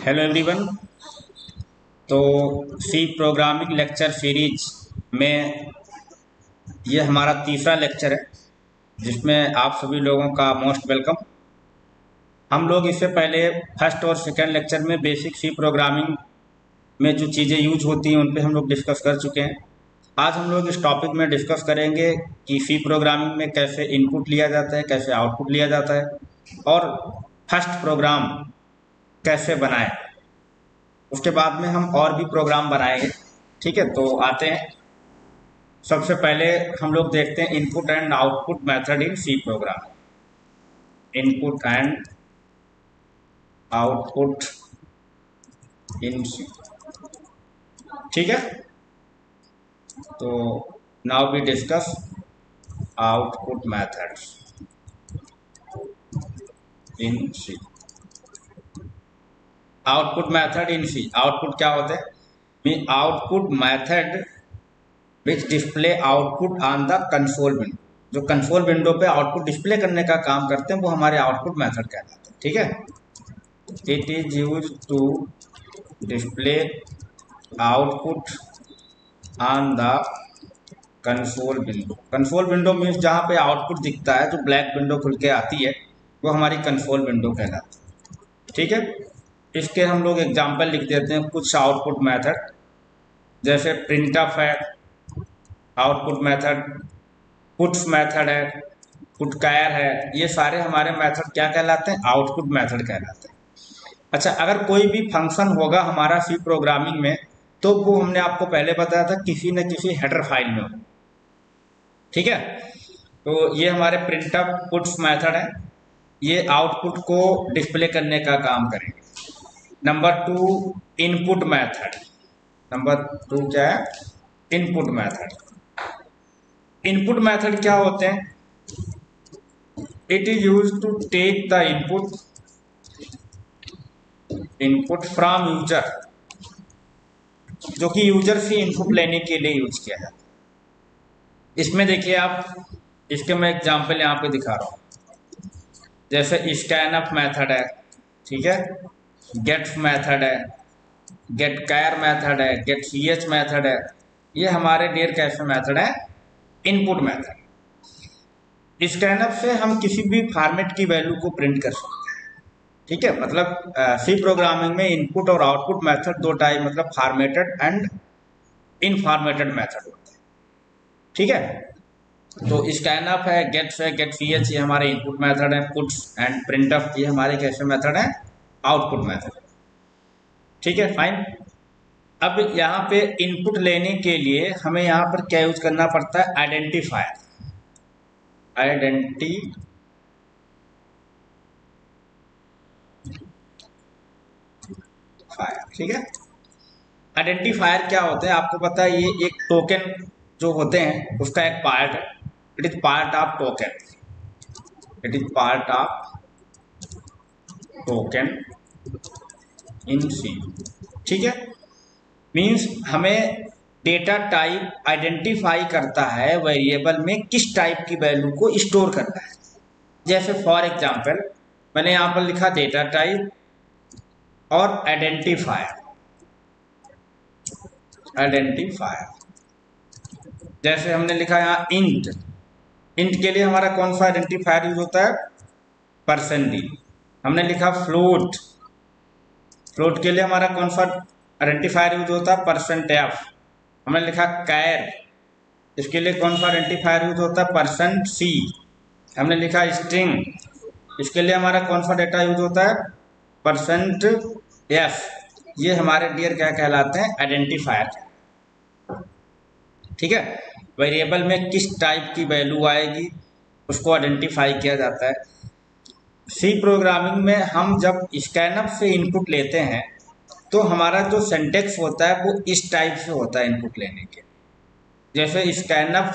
Hello everyone. तो सी programming lecture series में ये हमारा तीसरा लेक्चर है जिसमें आप सभी लोगों का मोस्ट वेलकम। हम लोग इससे पहले फर्स्ट और सेकेंड लेक्चर में बेसिक सी प्रोग्रामिंग में जो चीज़ें यूज होती हैं उन पे हम लोग डिस्कस कर चुके हैं। आज हम लोग इस टॉपिक में डिस्कस करेंगे कि सी प्रोग्रामिंग में कैसे इनपुट लिया जाता है, कैसे आउटपुट लिया जाता है और फर्स्ट प्रोग्राम कैसे बनाएं। उसके बाद में हम और भी प्रोग्राम बनाएंगे। ठीक है, तो आते हैं। सबसे पहले हम लोग देखते हैं input and output method in C program. Input and output in C. ठीक है, तो now we discuss output methods in C. Output method in C. Output क्या होते हैं? Mean output method which display output on the console window. जो console window पे output display करने का काम करते हैं वो हमारे आउटपुट मेथड कहलाते हैं। ठीक है, it is use to display output on the console window. Console window means जहाँ पे आउटपुट दिखता है, जो ब्लैक विंडो खुल के आती है वो हमारी कंसोल विंडो कहलाती है। ठीक है, इसके हम लोग एग्जाम्पल लिख देते हैं कुछ आउटपुट मेथड, जैसे प्रिंटफ है आउटपुट मेथड, पुट्स मेथड है, पुटकायर है। ये सारे हमारे मेथड क्या कहलाते हैं? आउटपुट मेथड कहलाते हैं। अच्छा, अगर कोई भी फंक्शन होगा हमारा सी प्रोग्रामिंग में तो वो हमने आपको पहले बताया था किसी न किसी हेडर फाइल में हो। ठीक है, तो ये हमारे प्रिंटफ पुट्स मेथड है, ये आउटपुट को डिस्प्ले करने का काम करेंगे। Number two, input method. Number two क्या है? Input method. इनपुट मेथड क्या होते हैं? It is use to take the input from user, जो कि यूजर से इनपुट लेने के लिए यूज किया जाता है। इसमें देखिए आप, इसके मैं एग्जांपल यहाँ पे दिखा रहा हूँ। जैसे स्कैनअप मेथड है, ठीक है, गेट मेथड है, गेट कैर मेथड है, गेट सी एच मेथड है। ये हमारे डियर कैसे मेथड है? Input method. स्कैनअप से हम किसी भी फॉर्मेट की वैल्यू को प्रिंट कर सकते हैं। ठीक है, मतलब सी प्रोग्रामिंग में इनपुट और आउटपुट मेथड दो टाइप, मतलब फॉर्मेटेड एंड इनफॉर्मेटेड मेथड होते हैं। ठीक है, तो स्कैनअप है, गेट सी एच ये हमारे इनपुट मेथड है, पुट्स एंड प्रिंटफ ये हमारे कैसे मेथड है? Output method. ठीक है, फाइन। अब यहाँ पे इनपुट लेने के लिए हमें यहाँ पर क्या यूज करना पड़ता है? आइडेंटिफायर। आइडेंटिफायर, ठीक है। आइडेंटिफायर क्या होते हैं आपको पता है? ये एक टोकन जो होते हैं उसका एक पार्ट है। It is part of token. It is part of token in C. ठीक है, मीन्स हमें डेटा टाइप आइडेंटिफाई करता है वेरिएबल में किस टाइप की वैल्यू को स्टोर करना है। जैसे फॉर एग्जांपल मैंने यहाँ पर लिखा डेटा टाइप और आइडेंटिफायर। जैसे हमने लिखा यहाँ इंट। इंट के लिए हमारा कौन सा आइडेंटिफायर यूज होता है? %d। हमने लिखा फ्लोट। फ्लोट के लिए हमारा कौन सा आइडेंटिफायर यूज होता है? %f। हमने लिखा कैर, इसके लिए कौन सा आइडेंटिफायर यूज होता है? %c। हमने लिखा स्ट्रिंग, इसके लिए हमारा कौन सा डेटा यूज होता है? %f। ये हमारे डियर क्या कहलाते हैं? आइडेंटिफायर। ठीक है, वेरिएबल में किस टाइप की वैल्यू आएगी उसको आइडेंटिफाई किया जाता है। सी प्रोग्रामिंग में हम जब स्कैनअप से इनपुट लेते हैं तो हमारा जो सिंटैक्स होता है वो इस टाइप से होता है इनपुट लेने के। जैसे स्कैनअप,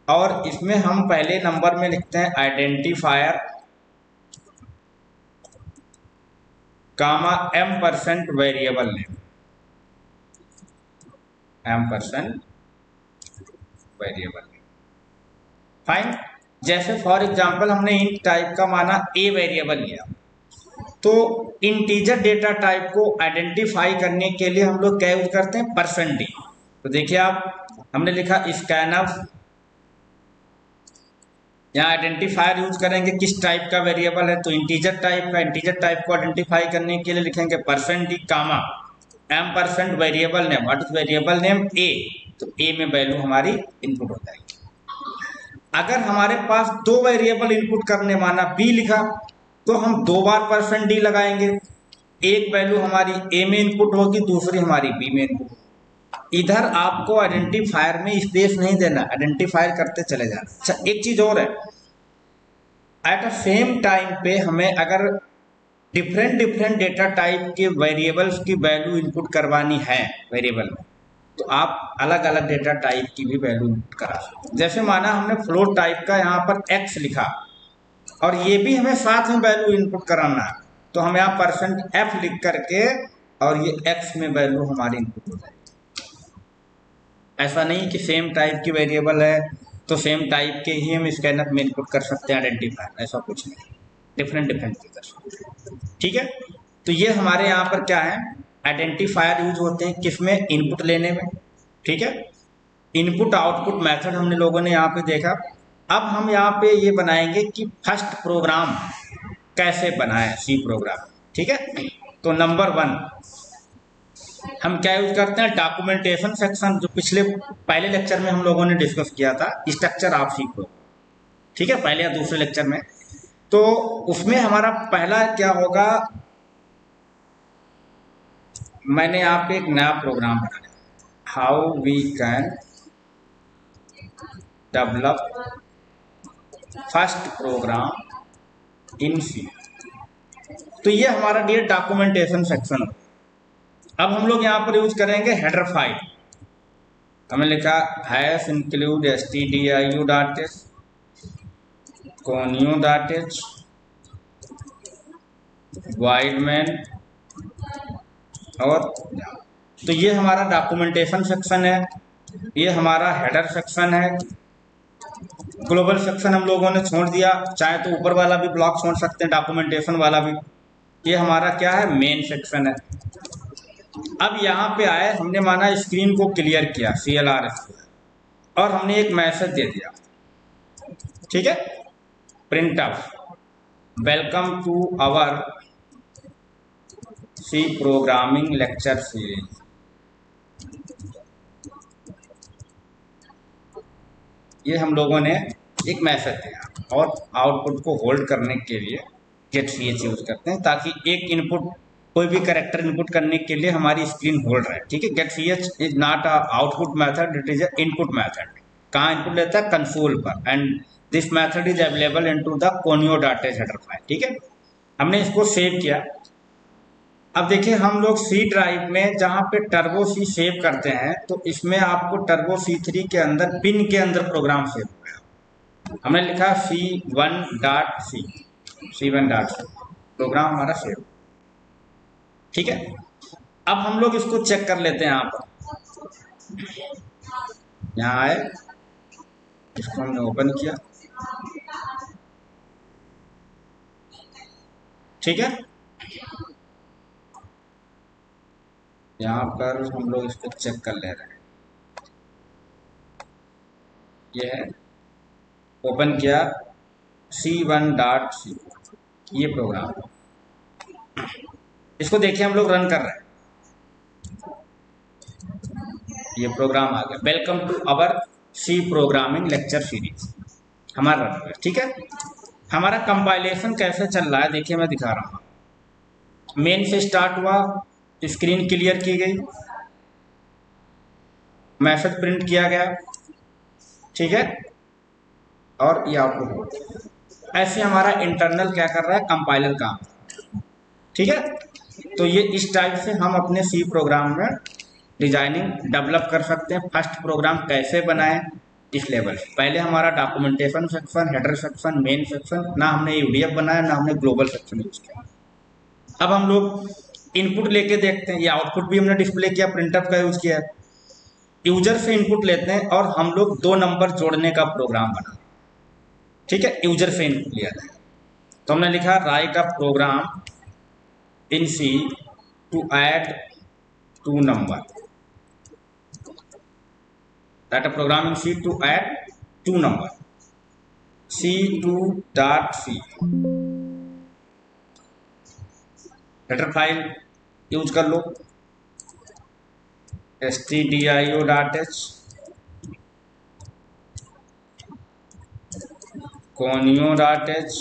और इसमें हम पहले नंबर में लिखते हैं आइडेंटिफायर कामा m% variable name. m% variable name, fine. जैसे फॉर एग्जांपल हमने इंट टाइप का माना a वेरिएबल लिया, तो इंटीजर डेटा टाइप को आइडेंटिफाई करने के लिए हम लोग क्या यूज करते हैं, %d। तो देखिए आप, हमने लिखा स्कैनफ, यहाँ आइडेंटिफायर यूज करेंगे किस टाइप का वेरिएबल है, तो इंटीजर टाइप का। इंटीजर टाइप को आइडेंटिफाई करने के लिए लिखेंगे %d comma m% variable name. What is variable name, a। तो a में वैल्यू हमारी इनपुट हो जाएगी। अगर हमारे पास दो वेरिएबल इनपुट करने, माना b लिखा, तो हम 2 बार %d लगाएंगे। एक वैल्यू हमारी a में इनपुट होगी, दूसरी हमारी b में इनपुट। इधर आपको आइडेंटिफायर में स्पेस नहीं देना, आइडेंटिफायर करते चले जाना। अच्छा, एक चीज और है, एट अ सेम टाइम पे हमें अगर डिफरेंट डेटा टाइप के वेरिएबल्स की वैल्यू इनपुट करवानी है वेरिएबल में, तो आप अलग अलग डेटा टाइप की भी वैल्यू इनपुट करा सकते हैं। जैसे माना हमने फ्लोट टाइप का यहाँ पर x लिखा और ये भी हमें साथ में वैल्यू इनपुट कराना है, तो हम यहाँ %f लिख करके और ये x में वैल्यू हमारी इनपुट हो जाएगी। ऐसा नहीं कि सेम टाइप की वेरिएबल है तो सेम टाइप के ही हम स्कैनर में इनपुट कर सकते हैं आइडेंटिफायर, ऐसा कुछ नहीं, डिफरेंट भी कर सकते हैं। ठीक है, तो ये हमारे यहाँ पर क्या है, आइडेंटिफायर यूज होते हैं किसमें, इनपुट लेने में। ठीक है, इनपुट आउटपुट मेथड हमने लोगों ने यहाँ पे देखा। अब हम यहाँ पे ये बनाएंगे कि फर्स्ट प्रोग्राम कैसे बनाएं, सी प्रोग्राम। ठीक है, तो नंबर 1 हम क्या यूज करते हैं, डॉक्यूमेंटेशन सेक्शन, जो पहले लेक्चर में हम लोगों ने डिस्कस किया था, स्ट्रक्चर ऑफ सी प्रोग्राम। ठीक है, पहले या दूसरे लेक्चर में। तो उसमें हमारा पहला क्या होगा, मैंने यहाँ पे एक नया प्रोग्राम बनाया, how we can develop first program in C. तो ये हमारा डियर डॉक्यूमेंटेशन सेक्शन। अब हम लोग यहाँ पर यूज करेंगे हेडर फाइल। हमने लिखा hash include stdio.h conio.h void main और, तो ये हमारा डॉक्यूमेंटेशन सेक्शन है, ये हमारा हेडर सेक्शन है। ग्लोबल सेक्शन हम लोगों ने छोड़ दिया, चाहे तो ऊपर वाला भी ब्लॉक छोड़ सकते हैं, डॉक्यूमेंटेशन वाला भी। ये हमारा क्या है, मेन सेक्शन है। अब यहाँ पे आए, हमने माना स्क्रीन को क्लियर किया CLRS और हमने एक मैसेज दे दिया। ठीक है, print of welcome to our C programming lecture series. ये हम लोगों ने एक मैसेज दिया और आउटपुट को होल्ड करने के लिए गेट ch यूज करते हैं, ताकि एक इनपुट, कोई भी कैरेक्टर इनपुट करने के लिए हमारी स्क्रीन होल्ड रहे। ठीक है, get ch is not a output method, it is a input method. कहाँ इनपुट लेता है, कंसोल पर, and this method is available into the conio.h header file. ठीक है, हमने इसको सेव किया। अब देखिए, हम लोग सी ड्राइव में जहाँ पे टर्बो सी सेव करते हैं, तो इसमें आपको टर्बो C3 के अंदर पिन के अंदर प्रोग्राम सेव हो गया। हमने लिखा C1.c, प्रोग्राम हमारा सेव। ठीक है, अब हम लोग इसको चेक कर लेते हैं। यहाँ पर यहाँ आए, इसको हमने ओपन किया। ठीक है, यहाँ पर हम लोग इसको चेक कर ले रहे हैं। ये है, ओपन किया C1.c, ये प्रोग्राम। इसको देखिए, हम लोग रन कर रहे हैं, ये प्रोग्राम आ गया, welcome to our C programming lecture series, हमारा रन हो गया। ठीक है, हमारा कंपाइलेशन कैसे चल रहा है देखिए, मैं दिखा रहा हूँ। मेन से स्टार्ट हुआ, स्क्रीन क्लियर की गई, मैसेज प्रिंट किया गया। ठीक है, और ये आउटपुट। ऐसे हमारा इंटरनल क्या कर रहा है, कंपाइलर काम। ठीक है, तो ये इस टाइप से हम अपने सी प्रोग्राम में डिजाइनिंग डेवलप कर सकते हैं। फर्स्ट प्रोग्राम कैसे बनाएं, इस लेवल। पहले हमारा documentation section, header section, main section, ना हमने UDF बनाया, ना हमने ग्लोबल सेक्शन यूज किया। अब हम लोग इनपुट लेके देखते हैं, ये आउटपुट भी हमने डिस्प्ले किया, प्रिंटअप का यूज किया। यूजर से इनपुट लेते हैं और हम लोग 2 नंबर जोड़ने का प्रोग्राम बना। ठीक है, यूजर से इनपुट लिया जाए, तो हमने लिखा write a program in C to add two number. Write a program in C to add two number. C2.C header file use कर लो, stdio.h, conio.h,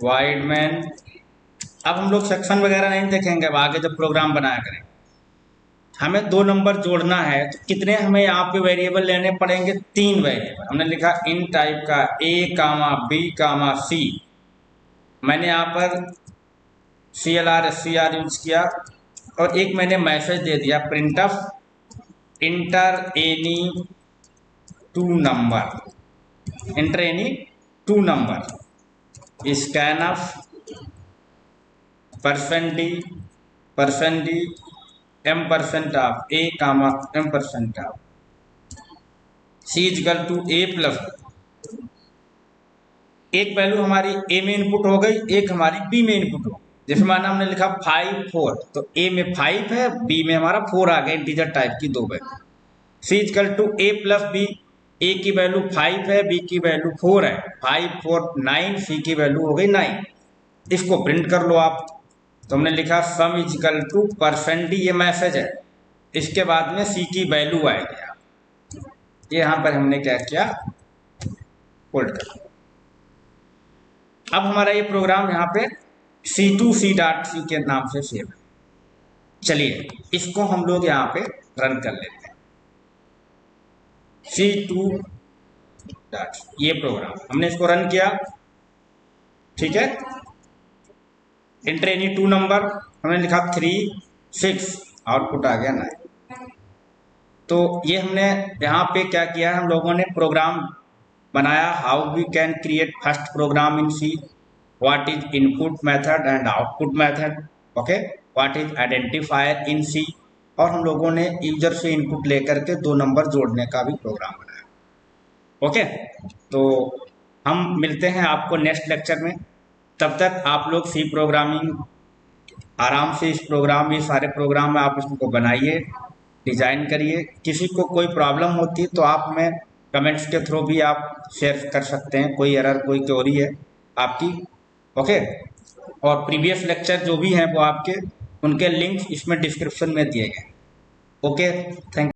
voidmain। अब हम लोग सेक्शन वगैरह नहीं देखेंगे, अब आगे जब प्रोग्राम बनाया करें। हमें दो नंबर जोड़ना है तो कितने हमें यहाँ पे वेरिएबल लेने पड़ेंगे, 3 वेरिएबल। हमने लिखा इन टाइप का A, B, C। मैंने यहाँ पर CLR SCR यूज किया और एक मैंने मैसेज दे दिया printf enter any two number scanf %d M% of A, M% of C equal to A plus. एक वैल्यू हमारी A में इनपुट हो गई, एक हमारी B में इनपुट हो गई। जैसे माना हमने लिखा 5, 4, तो A में 5 है, B में हमारा 4 आ गया, इंटीजर टाइप की दो value. C equal to A plus B, A की वैल्यू 5 है, B की वैल्यू 4 है, 5, 4, 9, C की वैल्यू हो गई 9। इसको प्रिंट कर लो आप। तो हमने लिखा सम इजकल टू %d, ये मैसेज है, इसके बाद में C की वैल्यू आएगी। ये यहाँ पर हमने क्या किया, होल्ड कर। अब हमारा ये प्रोग्राम यहाँ पे C2C.C के नाम से सेव है। चलिए इसको हम लोग यहाँ पे रन कर लेते हैं। C2. ये प्रोग्राम हमने इसको रन किया, ठीक है। इंटर एनी टू नंबर, हमने लिखा 3, 6, आउटपुट आ गया 9। तो ये हमने यहाँ पे क्या किया, हम लोगों ने प्रोग्राम बनाया। How we can create first program in C, what is input method and output method, okay, what is identifier in C। और हम लोगों ने यूजर से इनपुट लेकर के दो नंबर जोड़ने का भी प्रोग्राम बनाया। ओके, तो हम मिलते हैं आपको नेक्स्ट लेक्चर में। तब तक आप लोग C प्रोग्रामिंग आराम से, इस प्रोग्राम, ये सारे प्रोग्राम में आप इसको बनाइए, डिजाइन करिए। किसी को कोई प्रॉब्लम होती है तो आप में कमेंट्स के थ्रू भी आप शेयर कर सकते हैं, कोई एरर, कोई क्वेरी है आपकी, ओके। और प्रीवियस लेक्चर जो भी हैं वो आपके, उनके लिंक इसमें डिस्क्रिप्शन में दिए गए। Okay, thank